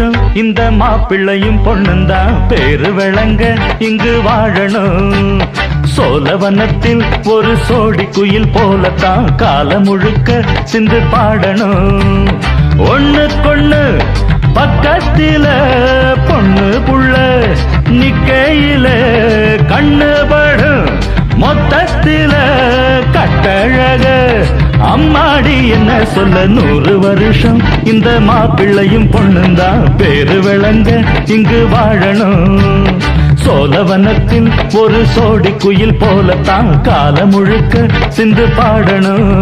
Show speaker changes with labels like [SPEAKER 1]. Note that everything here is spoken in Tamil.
[SPEAKER 1] வருஷம் இந்த மாப்பிள்ளையும் பொண்ணுந்தான் பேரு விளங்க இங்கு வாழணும். சோழவனத்தில் ஒரு சோடி குயில் போலத்தான் காலம் முழுக்க சிந்து பாடணும். ஒண்ணுக்கொண்ணு பக்கத்தில பொண்ணு புள்ள நிக்கையில கண்ணு படும் மொத்தத்தில கட்டழக அம்மாடி என்ன சொல்ல 100 வருஷம் இந்த மாப்பிள்ளையும் பொண்ணுந்தான் பேரு விளங்க இங்கு வாழணும். சோழவனத்தில் ஒரு சோடி குயில் போலத்தான் காலம் முழுக்க சிந்து பாடணும்.